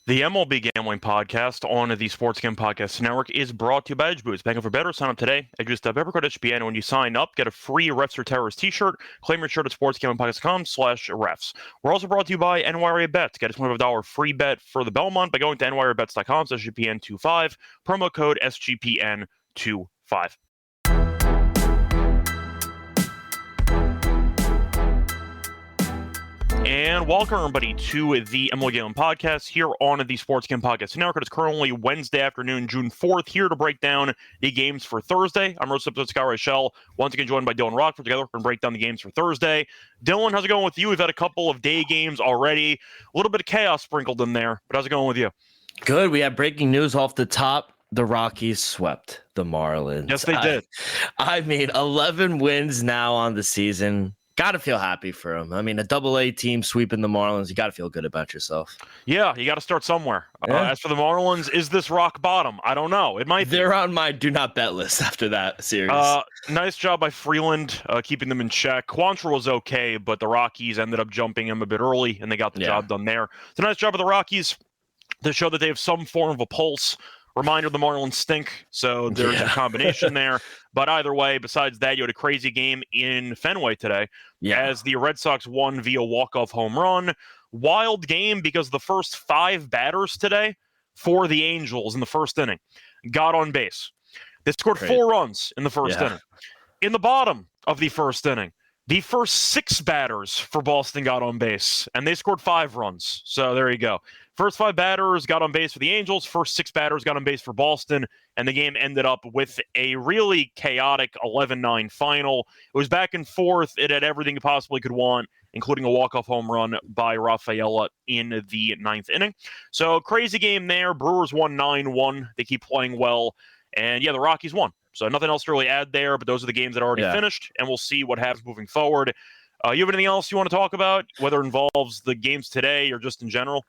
The MLB Gambling Podcast on the Sports Gambling Podcast Network is brought to you by Edge Boost. Banking for better. Sign up today. Edge.code HPN. When you sign up, get a free Refs or Terrorists t-shirt. Claim your shirt at sportsgamblingpodcast.com/refs. We're also brought to you by NYRA Bets. Get a $25 free bet for the Belmont by going to nyrabets.com/SGPN25. Promo code SGPN25. And welcome, everybody, to the MLB Gambling Podcast here on the Sports Gambling Podcast Network. It's currently Wednesday afternoon, June 4th, here to break down the games for Thursday. I'm Rosa Scott Rochelle, once again joined by Dylan Rockford. Together, we're going to break down the games for Thursday. Dylan, how's it going with you? We've had a couple of day games already. A little bit of chaos sprinkled in there, but how's it going with you? Good. We have breaking news off the top. The Rockies swept the Marlins. Yes, they did. I mean, 11 wins now on the season. Got to feel happy for them. I mean, a double-A team sweeping the Marlins. You got to feel good about yourself. Yeah, you got to start somewhere. Yeah. As for the Marlins, is this rock bottom? I don't know. It might be. They're on my do not bet list after that series. Nice job by Freeland keeping them in check. Quantrill was okay, but the Rockies ended up jumping him a bit early, and they got the job done there. It's a nice job of the Rockies to show that they have some form of a pulse. Reminder, the Marlins stink, so there's a combination there. But either way, besides that, you had a crazy game in Fenway today as the Red Sox won via walk-off home run. Wild game because the first 5 batters today for the Angels in the first inning got on base. They scored 4 runs in the first inning. In the bottom of the first inning, the first 6 batters for Boston got on base, and they scored 5 runs. So there you go. First 5 batters got on base for the Angels. First 6 batters got on base for Boston. And the game ended up with a really chaotic 11-9 final. It was back and forth. It had everything it possibly could want, including a walk-off home run by Rafaela in the 9th inning. So crazy game there. Brewers won 9-1. They keep playing well. And, the Rockies won. So nothing else to really add there, but those are the games that are already finished, and we'll see what happens moving forward. You have anything else you want to talk about, whether it involves the games today or just in general?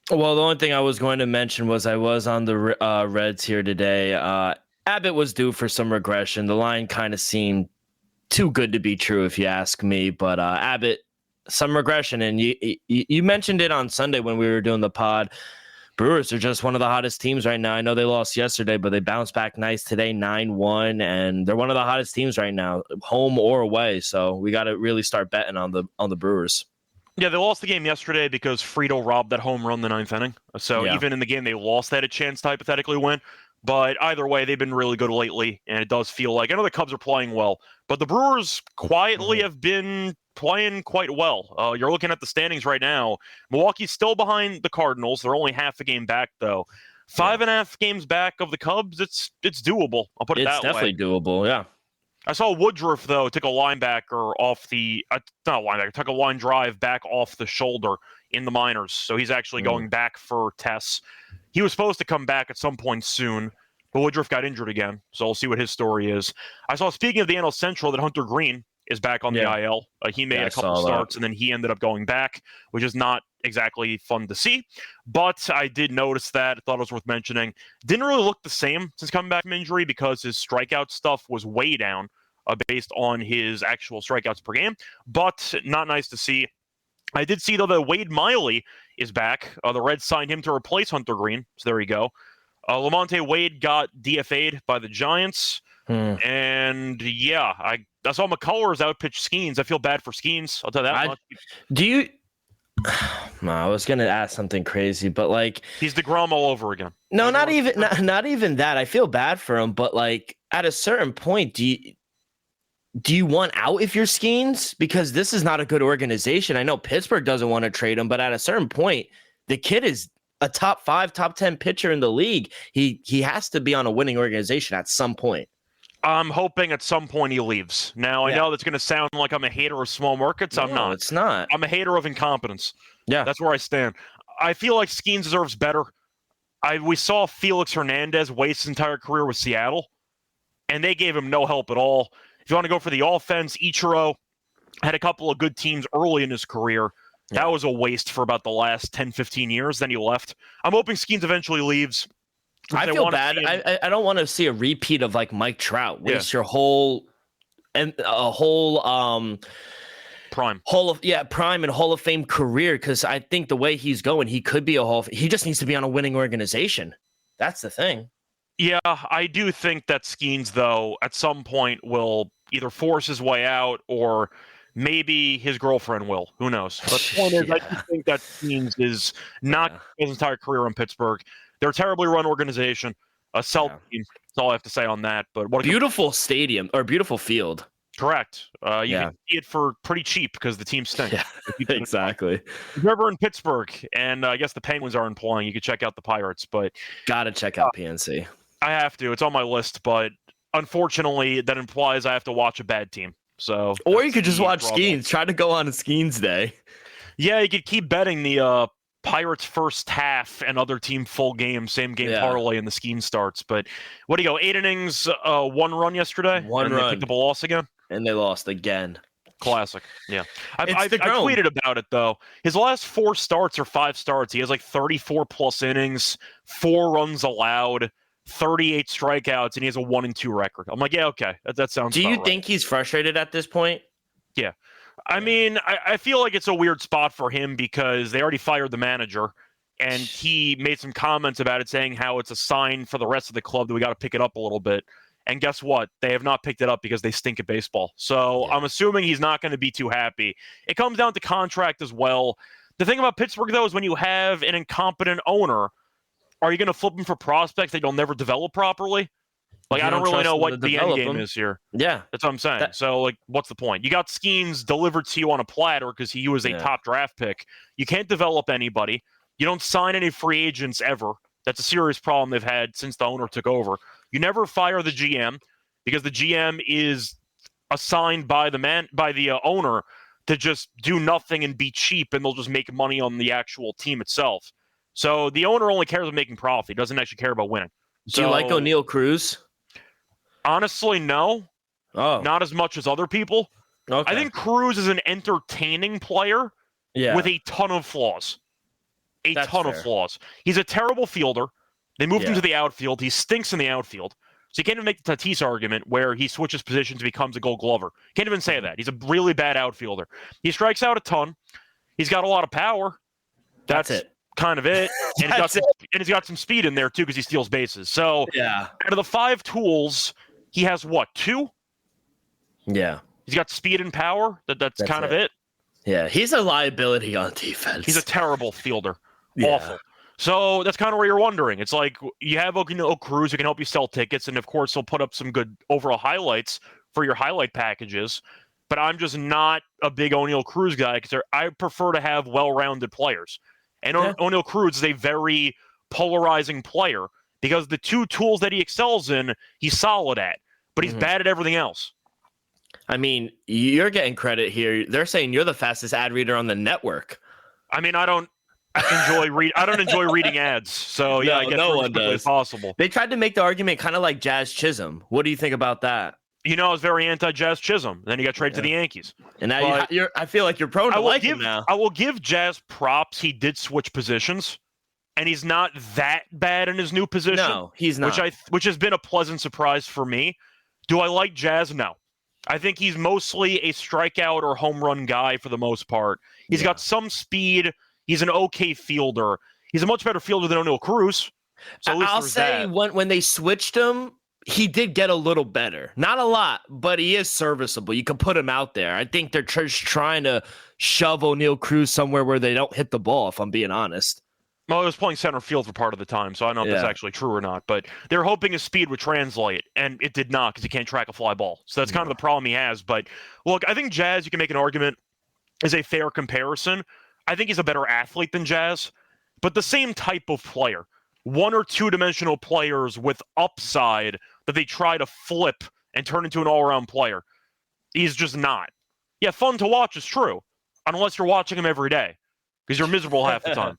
Well, the only thing I was going to mention was I was on the Reds here today. Abbott was due for some regression. The line kind of seemed too good to be true, if you ask me. But Abbott, some regression. And you mentioned it on Sunday when we were doing the pod. Brewers are just one of the hottest teams right now. I know they lost yesterday, but they bounced back nice today, 9-1. And they're one of the hottest teams right now, home or away. So we got to really start betting on the Brewers. Yeah, they lost the game yesterday because Friedel robbed that home run in the 9th inning. So even in the game they lost, they had a chance to hypothetically win. But either way, they've been really good lately, and it does feel like, I know the Cubs are playing well, but the Brewers quietly have been playing quite well. You're looking at the standings right now. Milwaukee's still behind the Cardinals. They're only half a game back, though. 5.5 games back of the Cubs, it's doable. I'll put it that way. It's definitely doable, yeah. I saw Woodruff, though, took a linebacker off the not a linebacker, took a line drive back off the shoulder in the minors. So he's actually going back for tests. He was supposed to come back at some point soon, but Woodruff got injured again. So we'll see what his story is. I saw, speaking of the NL Central, that Hunter Green is back on the IL. He made a couple starts, and then he ended up going back, which is not exactly fun to see. But I did notice that. I thought it was worth mentioning. Didn't really look the same since coming back from injury because his strikeout stuff was way down based on his actual strikeouts per game. But not nice to see. I did see, though, that Wade Miley is back. The Reds signed him to replace Hunter Green. So there you go. Lamonte Wade got DFA'd by the Giants. And, I saw McCullers outpitch Skeens. I feel bad for Skeens. I'll tell you that much. Do you... No, I was going to ask something crazy, but, like... He's DeGrom all over again. No, not even that. I feel bad for him, but, like, at a certain point, do you want out if you're Skeens? Because this is not a good organization. I know Pittsburgh doesn't want to trade him, but at a certain point, the kid is a top 5, top 10 pitcher in the league. He has to be on a winning organization at some point. I'm hoping at some point he leaves. Now, I know that's going to sound like I'm a hater of small markets. I'm not. It's not. I'm a hater of incompetence. Yeah. That's where I stand. I feel like Skeens deserves better. We saw Felix Hernandez waste his entire career with Seattle, and they gave him no help at all. If you want to go for the offense, Ichiro had a couple of good teams early in his career. Yeah. That was a waste for about the last 10, 15 years. Then he left. I'm hoping Skeens eventually leaves. I feel bad. I don't want to see a repeat of like Mike Trout. Waste your whole prime. Prime and Hall of Fame career, because I think the way he's going, he could be a Hall of Fame. He just needs to be on a winning organization. That's the thing. Yeah, I do think that Skeens, though, at some point will either force his way out or maybe his girlfriend will. Who knows? But the point is, I just think that Skeens is not his entire career in Pittsburgh. They're a terribly run organization, a sell team. That's all I have to say on that. But what a beautiful stadium or beautiful field. Correct. You can see it for pretty cheap because the team stinks. Yeah, exactly. If you're ever in Pittsburgh, and I guess the Penguins aren't playing, you could check out the Pirates. But gotta check out PNC. I have to. It's on my list, but unfortunately, that implies I have to watch a bad team. So, or you could just watch Skeens. Try to go on a Skeens day. Yeah, you could keep betting the Pirates first half and other team full game, same game parlay, and the Skeens starts. But what do you go? 8 innings, 1 run yesterday. One run. They picked up a loss again. And they lost again. Classic. Yeah. I tweeted about it, though. His last 4 starts or 5 starts, he has like 34-plus innings, 4 runs allowed, 38 strikeouts, and he has a 1-2 record. I'm like, yeah, okay. That sounds Do you right. think he's frustrated at this point? Yeah. I mean, I feel like it's a weird spot for him because they already fired the manager, and he made some comments about it saying how it's a sign for the rest of the club that we got to pick it up a little bit. And guess what? They have not picked it up because they stink at baseball. So I'm assuming he's not going to be too happy. It comes down to contract as well. The thing about Pittsburgh, though, is when you have an incompetent owner, are you going to flip him for prospects that you'll never develop properly? Like, I don't really know what the end game is here. Yeah. That's what I'm saying. So, like, what's the point? You got Skeens delivered to you on a platter because he was a top draft pick. You can't develop anybody. You don't sign any free agents ever. That's a serious problem they've had since the owner took over. You never fire the GM because the GM is assigned by the owner to just do nothing and be cheap, and they'll just make money on the actual team itself. So the owner only cares about making profit. He doesn't actually care about winning. Do you like O'Neal Cruz? Honestly, no. Oh. Not as much as other people. Okay. I think Cruz is an entertaining player with a ton of flaws. That's ton fair. Of flaws. He's a terrible fielder. They moved him to the outfield. He stinks in the outfield. So you can't even make the Tatis argument where he switches positions and becomes a Gold Glover. Can't even say that. He's a really bad outfielder. He strikes out a ton. He's got a lot of power. That's it. Kind of it. And he's got some speed in there, too, because he steals bases. So out of the 5 tools, he has what, 2? Yeah. He's got speed and power. That's kind of it. Yeah, he's a liability on defense. He's a terrible fielder. Awful. So that's kind of where you're wondering. It's like you have O'Neal Cruz who can help you sell tickets, and of course he'll put up some good overall highlights for your highlight packages. But I'm just not a big O'Neal Cruz guy because I prefer to have well-rounded players. And O'Neal Cruz is a very polarizing player because the 2 tools that he excels in, he's solid at, but he's bad at everything else. I mean, you're getting credit here. They're saying you're the fastest ad reader on the network. I mean, I don't enjoy reading ads. So I guess no one does. Possible. They tried to make the argument kind of like Jazz Chisholm. What do you think about that? You know, I was very anti-Jazz Chisholm. Then he got traded to the Yankees. And now I feel like you're prone to like him now. I will give Jazz props. He did switch positions, and he's not that bad in his new position. No, he's not. Which has been a pleasant surprise for me. Do I like Jazz? No. I think he's mostly a strikeout or home run guy for the most part. He's got some speed. He's an okay fielder. He's a much better fielder than O'Neal Cruz. So I'll say when they switched him, he did get a little better. Not a lot, but he is serviceable. You can put him out there. I think they're just trying to shove O'Neal Cruz somewhere where they don't hit the ball, if I'm being honest. Well, he was playing center field for part of the time, so I don't know if that's actually true or not. But they're hoping his speed would translate, and it did not because he can't track a fly ball. So that's kind of the problem he has. But, look, I think Jazz, you can make an argument, is a fair comparison. I think he's a better athlete than Jazz, but the same type of player. 1 or 2-dimensional players with upside that they try to flip and turn into an all-around player. He's just not. Yeah, fun to watch is true, unless you're watching him every day because you're miserable half the time.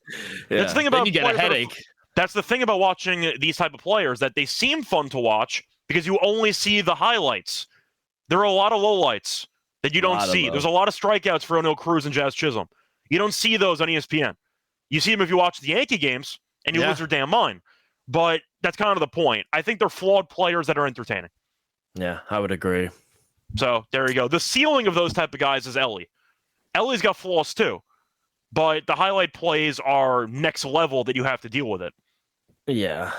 That's the thing about then you get a headache. That's the thing about watching these type of players, that they seem fun to watch because you only see the highlights. There are a lot of lowlights that you don't see. There's a lot of strikeouts for O'Neal Cruz and Jazz Chisholm. You don't see those on ESPN. You see them if you watch the Yankee games, and you lose your damn mind. But that's kind of the point. I think they're flawed players that are entertaining. Yeah, I would agree. So there you go. The ceiling of those type of guys is Ellie. Ellie's got flaws too, but the highlight plays are next level that you have to deal with it. Yeah.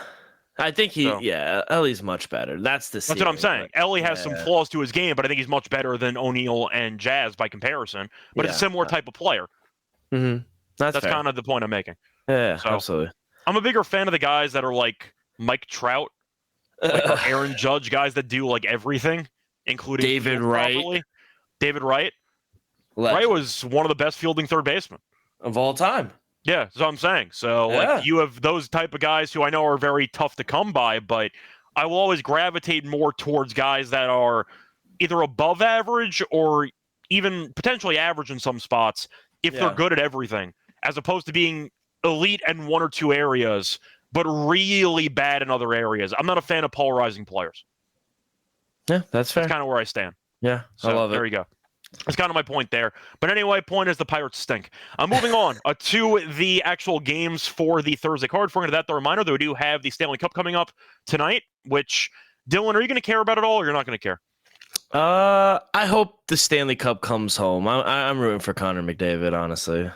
I think Ellie's much better. That's what I'm saying. Ellie has some flaws to his game, but I think he's much better than O'Neill and Jazz by comparison. But it's a similar type of player. Mm-hmm. That's kind of the point I'm making. Yeah, absolutely. I'm a bigger fan of the guys that are like Mike Trout, like Aaron Judge, guys that do like everything, including David Wright. Properly. David Wright. Wright was one of the best fielding third basemen of all time. Yeah, that's what I'm saying. So, like, you have those type of guys who I know are very tough to come by, but I will always gravitate more towards guys that are either above average or even potentially average in some spots if they're good at everything, as opposed to being elite in one or two areas, but really bad in other areas. I'm not a fan of polarizing players. Yeah, that's fair. That's kind of where I stand. Yeah, so, I love it. There you go. That's kind of my point there. But anyway, point is the Pirates stink. Moving on to the actual games for the Thursday card. Before we get to that, the reminder that we do have the Stanley Cup coming up tonight, which, Dylan, are you going to care about it all or you're not going to care? I hope the Stanley Cup comes home. I'm rooting for Connor McDavid, honestly.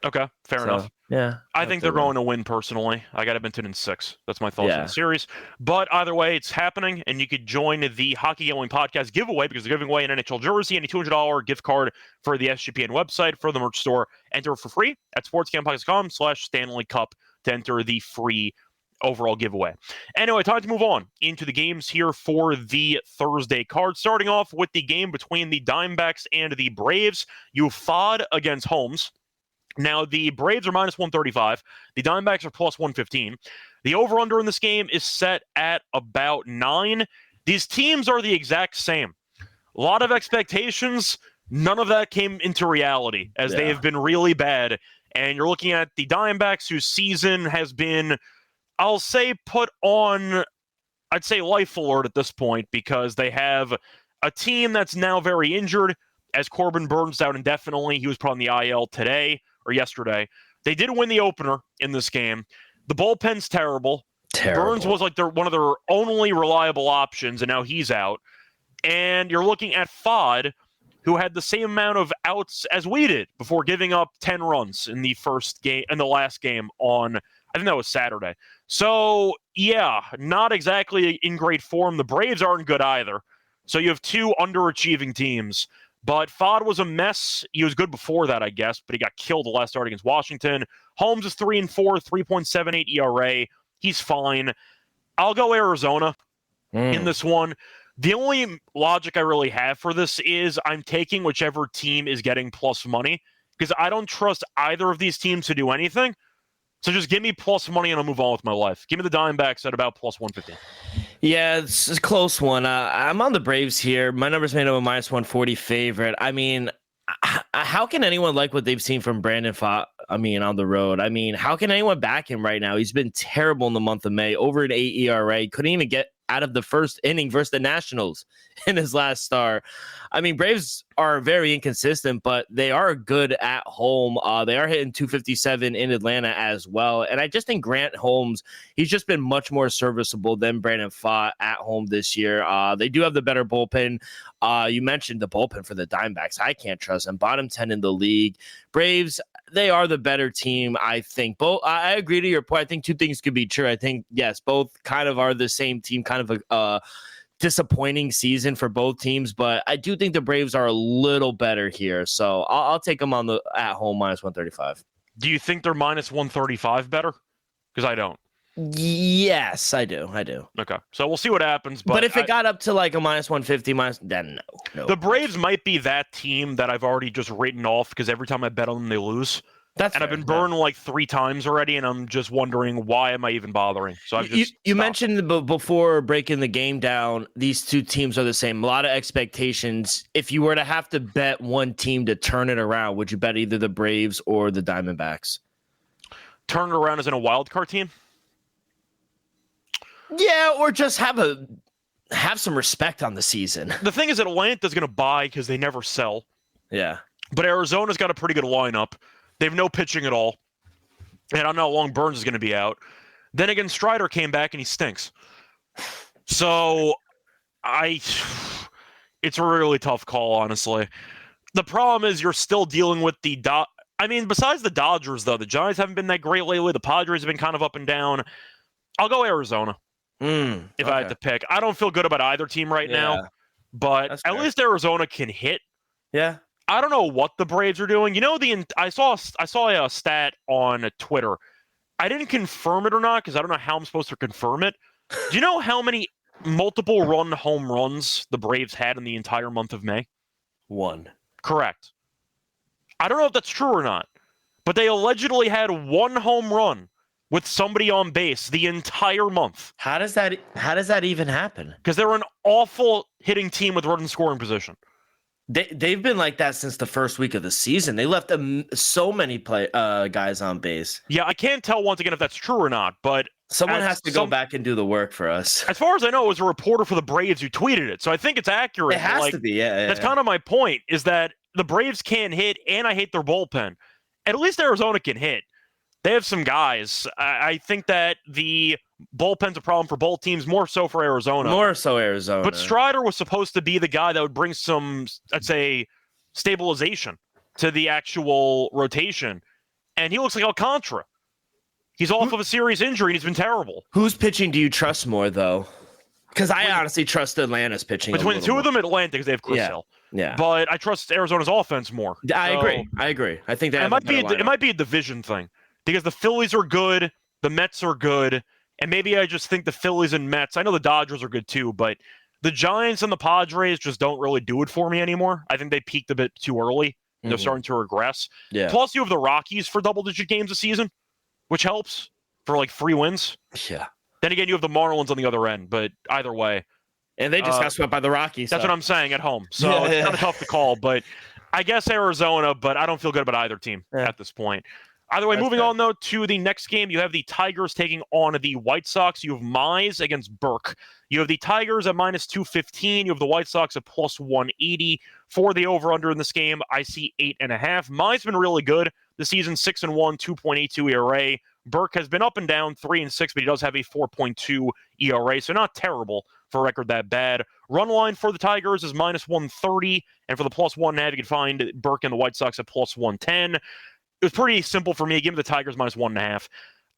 Okay, fair enough. Yeah. I think they're going to win personally. I got Edmonton in 6. That's my thoughts on the series. But either way, it's happening, and you could join the Hockey Gambling Podcast giveaway because they're giving away an NHL jersey and a $200 gift card for the SGPN website for the merch store. Enter for free at sportsgamblingpodcast.com/Stanley Cup to enter the free overall giveaway. Anyway, time to move on into the games here for the Thursday card. Starting off with the game between the Diamondbacks and the Braves. You fought against Holmes. Now, the Braves are minus 135. The Diamondbacks are plus 115. The over-under in this game is set at about 9. These teams are the exact same. A lot of expectations. None of that came into reality as they have been really bad. And you're looking at the Diamondbacks, whose season has been, I'll say, put on, I'd say, life alert at this point because they have a team that's now very injured as Corbin Burns out indefinitely. He was put on the IL today. Or yesterday. They did win the opener in this game. The bullpen's terrible. Burns was like one of their only reliable options, and now he's out. And you're looking at Fod, who had the same amount of outs as we did before giving up 10 runs in the last game on, I think that was Saturday. So, yeah, not exactly in great form. The Braves aren't good either. So you have two underachieving teams. But Fod was a mess. He was good before that, I guess, but he got killed the last start against Washington. Holmes is 3-4, 3.78 ERA. He's fine. I'll go Arizona in this one. The only logic I really have for this is I'm taking whichever team is getting plus money because I don't trust either of these teams to do anything. So just give me plus money and I'll move on with my life. Give me the Diamondbacks at about plus 115. Yeah, it's a close one. I'm on the Braves here. My number's made up a minus 140 favorite. I mean, how can anyone like what they've seen from Brandon Pfaadt? I mean, on the road. I mean, how can anyone back him right now? He's been terrible in the month of May. Over an 8 ERA. Couldn't even get out of the first inning versus the Nationals in his last start. I mean, Braves are very inconsistent, but they are good at home. They are hitting 257 in Atlanta as well. And I just think Grant Holmes, he's just been much more serviceable than Brandon Pfaadt at home this year. They do have the better bullpen. You mentioned the bullpen for the Diamondbacks. I can't trust them. Bottom 10 in the league. Braves, they are the better team, I think. I agree to your point. I think two things could be true. I think, yes, both kind of are the same team, kind of a disappointing season for both teams, but I do think the Braves are a little better here. So I'll take them on the at home minus 135. Do you think they're minus 135 better? Because I don't. Yes, I do. Okay, so we'll see what happens. But if it got up to like a minus 150, then no. The Braves might be that team that I've already just written off because every time I bet on them, they lose. I've been burned like 3 times already, and I'm just wondering why am I even bothering? So I've just you mentioned before breaking the game down, these two teams are the same. A lot of expectations. If you were to have to bet one team to turn it around, would you bet either the Braves or the Diamondbacks? Turn it around as in a wild card team? Yeah, or just have some respect on the season. The thing is that Atlanta's going to buy because they never sell. Yeah. But Arizona's got a pretty good lineup. They have no pitching at all. And I don't know how long Burns is going to be out. Then again, Strider came back and he stinks. So it's a really tough call, honestly. The problem is you're still dealing with besides the Dodgers, though, the Giants haven't been that great lately. The Padres have been kind of up and down. I'll go Arizona if I had to pick. I don't feel good about either team right now, but at least Arizona can hit. Yeah. I don't know what the Braves are doing. I saw a stat on Twitter. I didn't confirm it or not because I don't know how I'm supposed to confirm it. Do you know how many multiple run home runs the Braves had in the entire month of May? 1. Correct. I don't know if that's true or not, but they allegedly had 1 home run with somebody on base the entire month. How does that even happen? Because they're an awful hitting team with runners in scoring position. They've been like that since the first week of the season. They left so many guys on base. Yeah, I can't tell once again if that's true or not, but someone has to go back and do the work for us. As far as I know, it was a reporter for the Braves who tweeted it, so I think it's accurate. It has to be, yeah. That's kind of my point, is that the Braves can't hit, and I hate their bullpen. At least Arizona can hit. They have some guys. I think that the bullpen's a problem for both teams, more so for Arizona. More so Arizona. But Strider was supposed to be the guy that would bring some, I'd say, stabilization to the actual rotation. And he looks like Alcantara. He's off of a serious injury, and he's been terrible. Whose pitching do you trust more, though? Because I honestly trust Atlanta's pitching. Between the two of them, Atlanta, because they have Chris Hill. Yeah. But I trust Arizona's offense more. I agree. I think that it might be a division thing. Because the Phillies are good, the Mets are good, and maybe I just think the Phillies and Mets, I know the Dodgers are good too, but the Giants and the Padres just don't really do it for me anymore. I think they peaked a bit too early. They're starting to regress. Yeah. Plus, you have the Rockies for double-digit games a season, which helps for like 3 wins. Yeah. Then again, you have the Marlins on the other end, but either way. And they just got swept by the Rockies. That's what I'm saying, at home. So it's kind of tough to call, but I guess Arizona, but I don't feel good about either team at this point. Either way, moving on, though, to the next game, you have the Tigers taking on the White Sox. You have Mize against Burke. You have the Tigers at minus 215. You have the White Sox at plus 180. For the over-under in this game, I see 8.5. Mize been really good this season, 6-1, 2.82 ERA. Burke has been up and down, 3-6, but he does have a 4.2 ERA, so not terrible for a record that bad. Run line for the Tigers is minus 130, and for the plus 1.5, you can find Burke and the White Sox at plus 110. It was pretty simple for me. Give me the Tigers minus 1.5.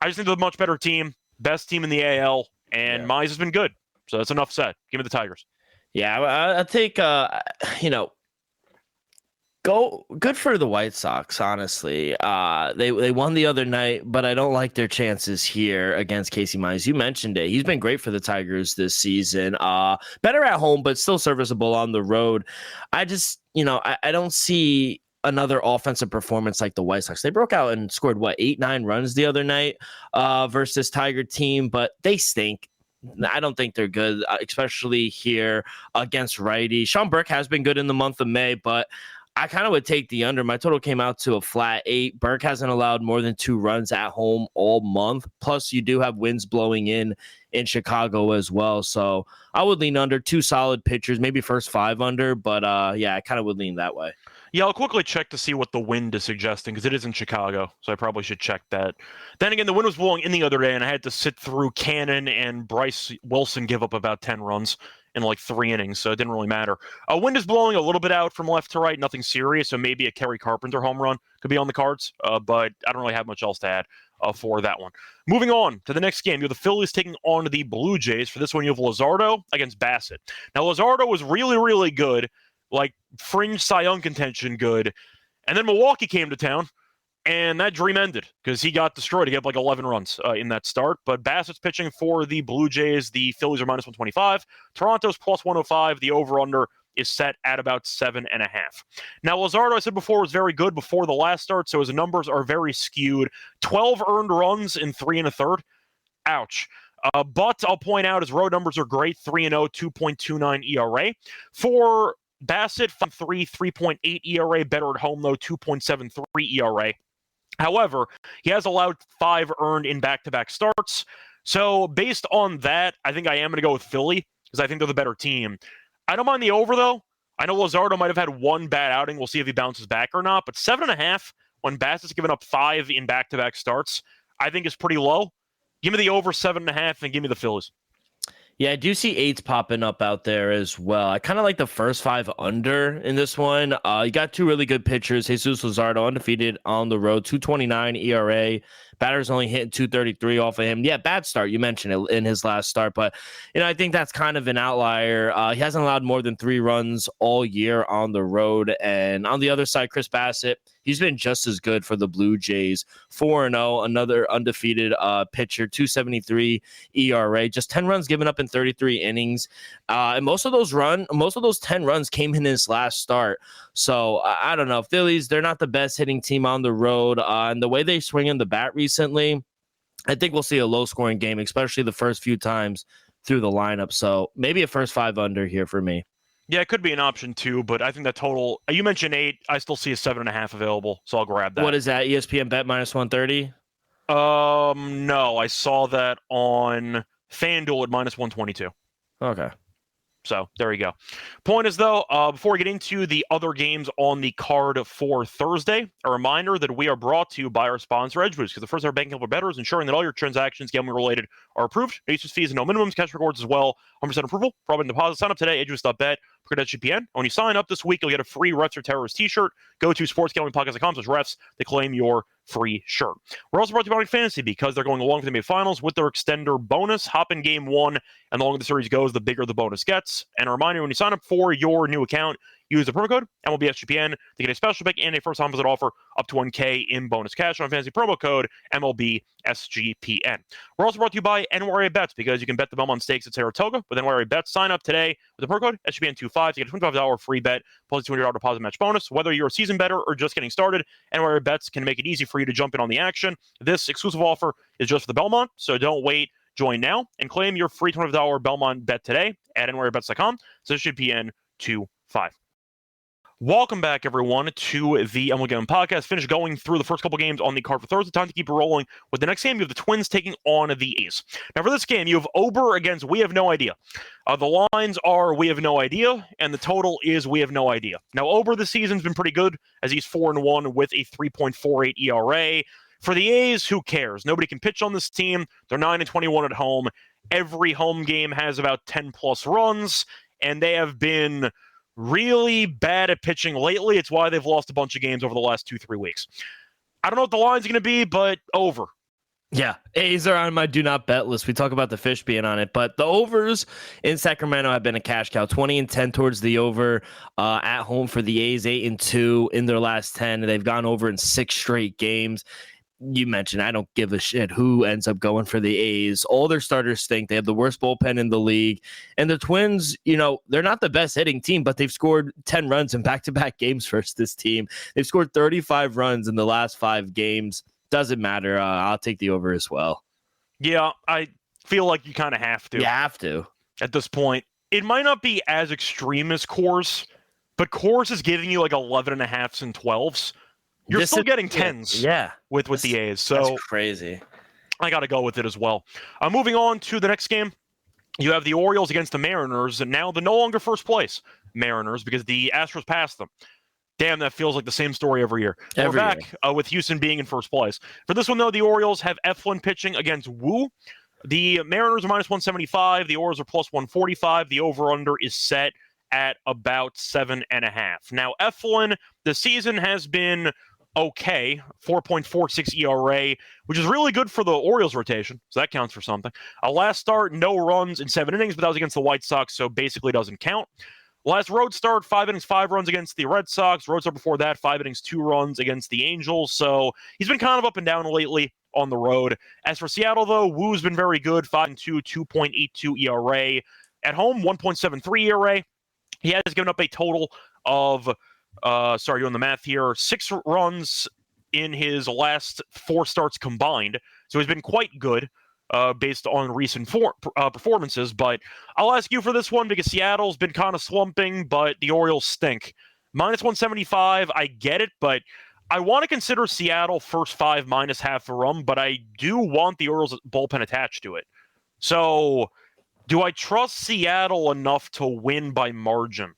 I just think they're a much better team, best team in the AL, and Mize has been good. So that's enough said. Give me the Tigers. Yeah, I think, good for the White Sox, honestly. They won the other night, but I don't like their chances here against Casey Mize. You mentioned it. He's been great for the Tigers this season. Better at home, but still serviceable on the road. I just, I don't see another offensive performance like the White Sox. They broke out and scored 8-9 runs the other night versus this Tiger team, but they stink. I don't think they're good, especially here against righty. Sean Burke has been good in the month of May, but I kind of would take the under. My total came out to a flat 8. Burke hasn't allowed more than 2 runs at home all month. Plus, you do have winds blowing in Chicago as well. So I would lean under. 2 solid pitchers, maybe first 5 under, but I kind of would lean that way. Yeah, I'll quickly check to see what the wind is suggesting, because it is in Chicago, so I probably should check that. Then again, the wind was blowing in the other day, and I had to sit through Cannon and Bryce Wilson give up about 10 runs in like 3 innings, so it didn't really matter. Wind is blowing a little bit out from left to right, nothing serious, so maybe a Kerry Carpenter home run could be on the cards, but I don't really have much else to add for that one. Moving on to the next game, you have the Phillies taking on the Blue Jays. For this one, you have Luzardo against Bassett. Now, Luzardo was really, really good, like fringe Cy Young contention good. And then Milwaukee came to town, and that dream ended because he got destroyed. He got like 11 runs in that start. But Bassett's pitching for the Blue Jays. The Phillies are minus 125. Toronto's plus 105. The over-under is set at about 7.5. Now, Luzardo, I said before, was very good before the last start, so his numbers are very skewed. 12 earned runs in 3 1/3. Ouch. But I'll point out his road numbers are great. 3-0, 2.29 ERA. For Bassett, 3.8 ERA, better at home, though, 2.73 ERA. However, he has allowed 5 earned in back-to-back starts. So based on that, I think I am going to go with Philly because I think they're the better team. I don't mind the over, though. I know Luzardo might have had 1 bad outing. We'll see if he bounces back or not. But 7.5 when Bassett's given up 5 in back-to-back starts, I think is pretty low. Give me the over 7.5 and give me the Phillies. Yeah, I do see 8s popping up out there as well. I kind of like the first 5 under in this one. You got 2 really good pitchers. Jesus Luzardo undefeated on the road, 2.29 ERA. Batter's only hitting 2.33 off of him. Yeah, bad start. You mentioned it in his last start, but I think that's kind of an outlier. He hasn't allowed more than 3 runs all year on the road. And on the other side, Chris Bassett, he's been just as good for the Blue Jays. 4-0, another undefeated pitcher, 2.73 ERA, just 10 runs given up in 33 innings. And most of those 10 runs came in his last start. So I don't know. Phillies, they're not the best hitting team on the road. And the way they swing in the bat recently, I think we'll see a low scoring game, especially the first few times through the lineup. So maybe a first 5 under here for me. Yeah, it could be an option too, but I think that total, you mentioned 8, I still see a 7.5 available, so I'll grab that. What is that? ESPN bet -130? No, I saw that on FanDuel at -122. Okay. So there you go. Point is, though, before we get into the other games on the card for Thursday, a reminder that we are brought to you by our sponsor, EdgeBoost, because the first ever banking for bettors, ensuring that all your transactions gambling related are approved. No usage fees and no minimums, cash rewards as well. 100% approval. For open deposit, sign up today, edgeboost.bet. Look at SGPN. When you sign up this week, you'll get a free Refs or Terrorists t-shirt. Go to sportsgamblingpodcast.com/refs to claim your free shirt. We're also brought to you by Fantasy because they're going along for the NBA Finals with their extender bonus. Hop in game 1, and the longer the series goes, the bigger the bonus gets. And a reminder, when you sign up for your new account, use the promo code MLB SGPN to get a special pick and a first-time visit offer up to $1K in bonus cash on Fantasy promo code MLB SGPN. We're also brought to you by NYRA Bets because you can bet the Belmont Stakes at Saratoga with NYRA Bets. Sign up today with the promo code SGPN25 to get a $25 free bet plus a $200 deposit match bonus. Whether you're a seasoned bettor or just getting started, NYRA Bets can make it easy for you to jump in on the action. This exclusive offer is just for the Belmont, so don't wait. Join now and claim your free $25 Belmont bet today at NYRABets.com. So SGPN25. Welcome back, everyone, to the MLB Gambling Podcast. Finished going through the first couple games on the card for Thursday. Time to keep rolling with the next game. You have the Twins taking on the A's. Now, for this game, you have Ober against We Have No Idea. The lines are We Have No Idea, and the total is We Have No Idea. Now, Ober this season's been pretty good as he's 4-1 with a 3.48 ERA. For the A's, who cares? Nobody can pitch on this team. They're 9-21 at home. Every home game has about 10-plus runs, and they have been really bad at pitching lately. It's why they've lost a bunch of games over the last 2-3 weeks. I don't know what the line's going to be, but over. Yeah, A's are on my do not bet list. We talk about the fish being on it, but the overs in Sacramento have been a cash cow. 20-10 towards the over at home for the A's. 8-2 in their last 10. They've gone over in 6 straight games. You mentioned I don't give a shit who ends up going for the A's. All their starters stink. They have the worst bullpen in the league. And the Twins, they're not the best hitting team, but they've scored 10 runs in back-to-back games versus this team. They've scored 35 runs in the last 5 games. Doesn't matter. I'll take the over as well. Yeah, I feel like you kind of have to. You have to. At this point. It might not be as extreme as Coors, but Coors is giving you like 11.5s and 12s. You're still getting 10s with the A's. So that's crazy. I got to go with it as well. Moving on to the next game. You have the Orioles against the Mariners, and now the no longer first place Mariners because the Astros passed them. Damn, that feels like the same story every year. We're back with Houston being in first place. For this one, though, the Orioles have Eflin pitching against Wu. The Mariners are -175. The Orioles are +145. The over-under is set at about 7.5. Now, Eflin, the season has been okay, 4.46 ERA, which is really good for the Orioles rotation, so that counts for something. Last start, no runs in 7 innings, but that was against the White Sox, so basically doesn't count. Last road start, 5 innings, 5 runs against the Red Sox. Road start before that, 5 innings, 2 runs against the Angels, so he's been kind of up and down lately on the road. As for Seattle, though, Wu's been very good, 5-2, 2.82 ERA. At home, 1.73 ERA. He has given up a total of doing the math here, 6 runs in his last 4 starts combined. So he's been quite good based on recent performances. But I'll ask you for this one because Seattle's been kind of slumping, but the Orioles stink. -175, I get it, but I want to consider Seattle first 5 minus half a run, but I do want the Orioles bullpen attached to it. So do I trust Seattle enough to win by margin?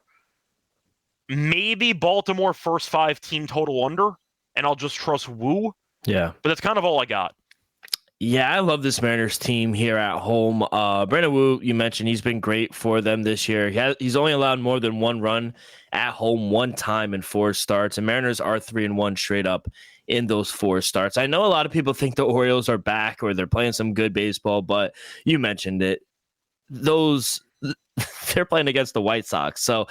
Maybe Baltimore first 5 team total under, and I'll just trust Wu. Yeah. But that's kind of all I got. Yeah, I love this Mariners team here at home. Brandon Wu, you mentioned he's been great for them this year. He's only allowed more than one run at home one time in 4 starts, and Mariners are 3-1 straight up in those 4 starts. I know a lot of people think the Orioles are back or they're playing some good baseball, but you mentioned it. They're playing against the White Sox, so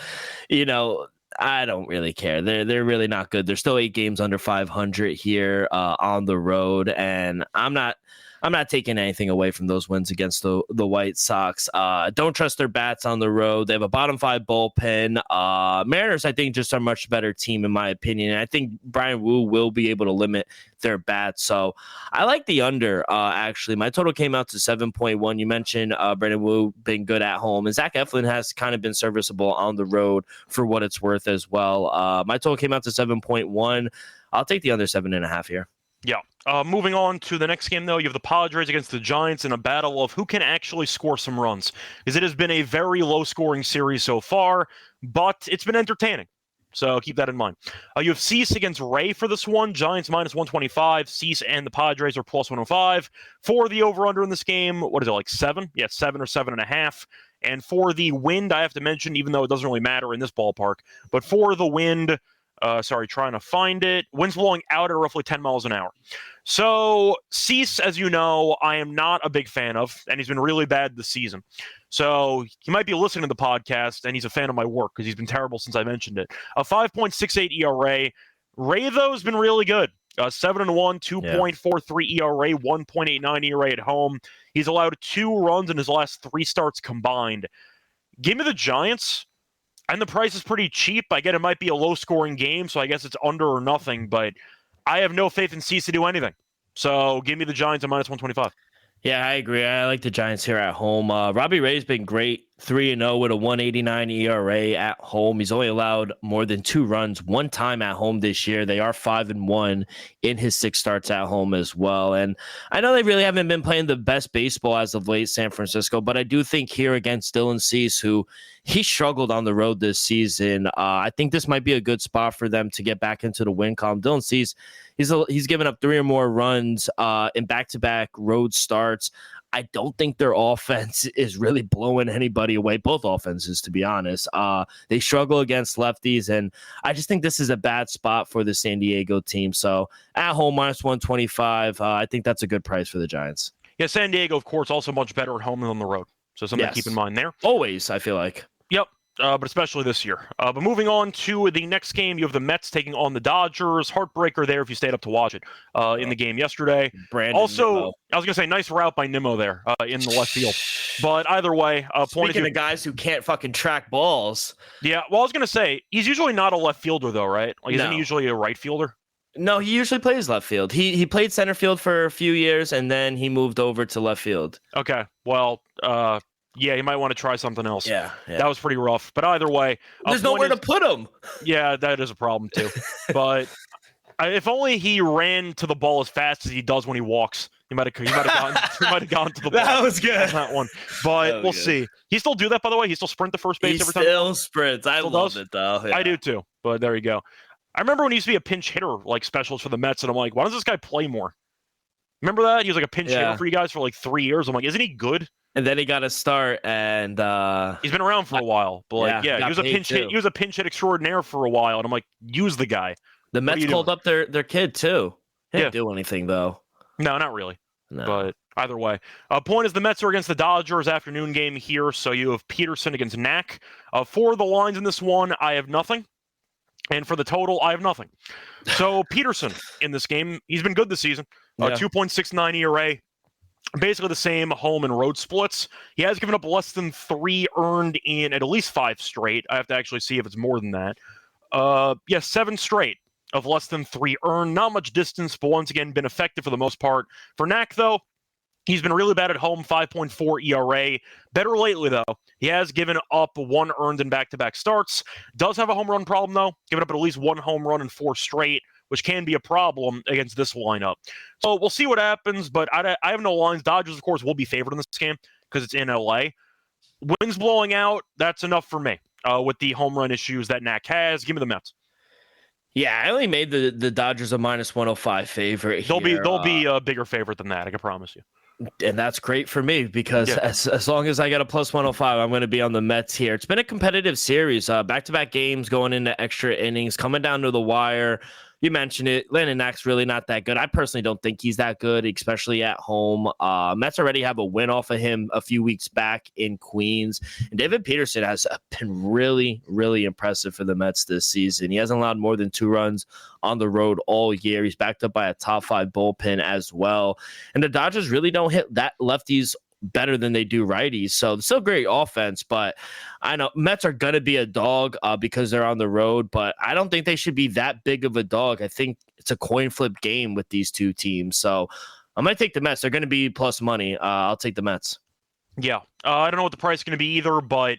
I don't really care. They're really not good. They're still 8 games under 500 here on the road, and I'm not taking anything away from those wins against the White Sox. Don't trust their bats on the road. They have a bottom 5 bullpen. Mariners, I think, just are a much better team in my opinion. And I think Brian Wu will be able to limit their bats. So I like the under, actually. My total came out to 7.1. You mentioned Brandon Wu being good at home. And Zach Eflin has kind of been serviceable on the road for what it's worth as well. My total came out to 7.1. I'll take the under 7.5 here. Yeah. Moving on to the next game, though, you have the Padres against the Giants in a battle of who can actually score some runs. Because it has been a very low-scoring series so far, but it's been entertaining. So keep that in mind. You have Cease against Ray for this one. Giants minus 125. Cease and the Padres are plus 105. For the over-under in this game, what is it, like 7? Yeah, 7 or 7.5. And for the wind, I have to mention, even though it doesn't really matter in this ballpark, but for the wind, trying to find it, winds blowing out at roughly 10 miles an hour. So Cease, as you know, I am not a big fan of, and he's been really bad this season. So he might be listening to the podcast, and he's a fan of my work because he's been terrible since I mentioned it. A 5.68 ERA. Ray, though, has been really good. 7-1, 2.43 ERA, 1.89 ERA at home. He's allowed 2 runs in his last 3 starts combined. Give me the Giants. And the price is pretty cheap. I get it might be a low-scoring game, so I guess it's under or nothing, but I have no faith in Cease to do anything. So give me the Giants at minus 125. Yeah, I agree. I like the Giants here at home. Robbie Ray's been great, 3-0 with a 1.89 ERA at home. He's only allowed more than 2 runs one time at home this year. They are 5-1 in his 6 starts at home as well. And I know they really haven't been playing the best baseball as of late, San Francisco, but I do think here against Dylan Cease, who he struggled on the road this season, I think this might be a good spot for them to get back into the win column. Dylan Cease, he's given up 3 or more runs in back-to-back road starts. I don't think their offense is really blowing anybody away, both offenses, to be honest. They struggle against lefties, and I just think this is a bad spot for the San Diego team. So at home, minus 125, I think that's a good price for the Giants. Yeah, San Diego, of course, also much better at home than on the road. So something to keep in mind there. Always, I feel like. Yep. But especially this year. But moving on to the next game, you have the Mets taking on the Dodgers. Heartbreaker there if you stayed up to watch it in the game yesterday. Brandon also, Nimmo. I was going to say, nice route by Nimmo there in the left field. But either way, Speaking of guys who can't fucking track balls. Yeah, well, I was going to say, he's usually not a left fielder, though, right? Like, isn't he usually a right fielder? No, he usually plays left field. He played center field for a few years, and then he moved over to left field. Okay, well, yeah, you might want to try something else. Yeah. That was pretty rough. But either way, there's nowhere to put him. Yeah, that is a problem too. But if only he ran to the ball as fast as he does when he walks, he might have gone to the ball. That was good. That one. But we'll see. He still do that, by the way. He still sprint to first base every time. He still sprints. I love it though. Yeah. I do too. But there you go. I remember when he used to be a pinch hitter, like specialist for the Mets, and I'm like, why doesn't this guy play more? Remember that? He was like a pinch hitter for you guys for like 3 years. I'm like, isn't he good? And then he got a start, and he's been around for a while. But he was a pinch hit. He was a pinch hit extraordinaire for a while, and I'm like, use the guy. The Mets called up their kid too. He didn't do anything though. No, not really. No. But either way, point is the Mets are against the Dodgers afternoon game here. So you have Peterson against Knack. For the lines in this one, I have nothing. And for the total, I have nothing. So Peterson in this game, he's been good this season. 2.69 ERA. Basically the same home and road splits. He has given up less than 3 earned in at least 5 straight. I have to actually see if it's more than that. 7 straight of less than 3 earned. Not much distance, but once again, been effective for the most part. For Knack, though, he's been really bad at home, 5.4 ERA. Better lately, though. He has given up 1 earned in back-to-back starts. Does have a home run problem, though. Given up at least 1 home run in 4 straight, which can be a problem against this lineup. So we'll see what happens, but I have no lines. Dodgers, of course, will be favored in this game because it's in LA. Winds blowing out, that's enough for me with the home run issues that Knack has. Give me the Mets. Yeah, I only made the Dodgers a -105 favorite here. They'll be a bigger favorite than that, I can promise you. And that's great for me because as long as I get a +105, I'm going to be on the Mets here. It's been a competitive series, back-to-back games going into extra innings, coming down to the wire. You mentioned it. Landon Knack's really not that good. I personally don't think he's that good, especially at home. Mets already have a win off of him a few weeks back in Queens. And David Peterson has been really, really impressive for the Mets this season. He hasn't allowed more than 2 runs on the road all year. He's backed up by a top 5 bullpen as well. And the Dodgers really don't hit that lefties better than they do righties. So it's still great offense, but I know Mets are going to be a dog because they're on the road, but I don't think they should be that big of a dog. I think it's a coin flip game with these two teams. So I'm going to take the Mets. They're going to be plus money. I'll take the Mets. Yeah. I don't know what the price is going to be either, but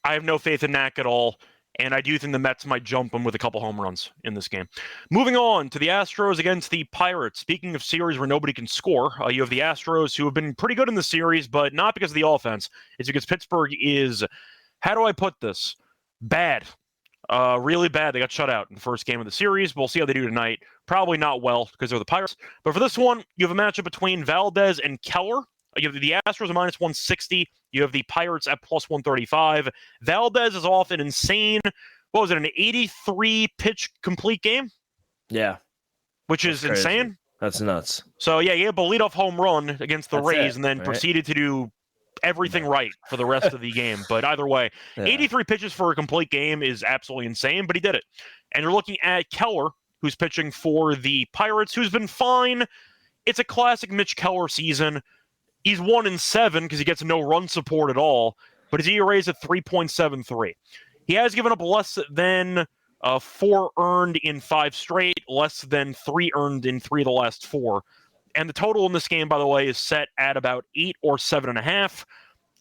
I have no faith in Knack at all. And I do think the Mets might jump them with a couple home runs in this game. Moving on to the Astros against the Pirates. Speaking of series where nobody can score, you have the Astros who have been pretty good in the series, but not because of the offense. It's because Pittsburgh is, how do I put this? Bad. Really bad. They got shut out in the first game of the series. We'll see how they do tonight. Probably not well because they're the Pirates. But for this one, you have a matchup between Valdez and Keller. You have the Astros at -160. You have the Pirates at +135. Valdez is off an insane, what was it, an 83-pitch complete game? Yeah. Which is crazy. insane. That's nuts. So, yeah, he had a leadoff home run against the Rays and then proceeded to do everything right for the rest of the game. But either way, 83 pitches for a complete game is absolutely insane, but he did it. And you're looking at Keller, who's pitching for the Pirates, who's been fine. It's a classic Mitch Keller season. He's 1-7 because he gets no run support at all, but his ERA is at 3.73. He has given up less than 4 earned in 5 straight, less than 3 earned in 3 of the last 4. And the total in this game, by the way, is set at about 8 or 7.5.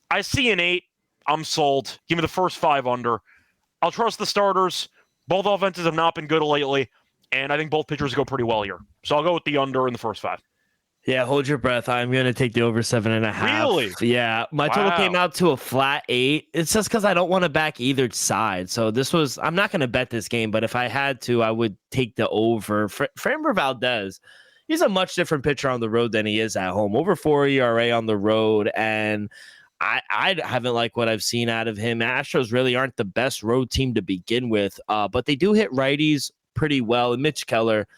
I see an 8. I'm sold. Give me the first 5 under. I'll trust the starters. Both offenses have not been good lately, and I think both pitchers go pretty well here. So I'll go with the under in the first 5. Yeah, hold your breath. I'm going to take the over 7.5. Really? Yeah, my total came out to a flat 8. It's just because I don't want to back either side. So I'm not going to bet this game, but if I had to, I would take the over. Framber Valdez, he's a much different pitcher on the road than he is at home. Over 4 ERA on the road, and I haven't liked what I've seen out of him. Astros really aren't the best road team to begin with, but they do hit righties pretty well. And Mitch Keller,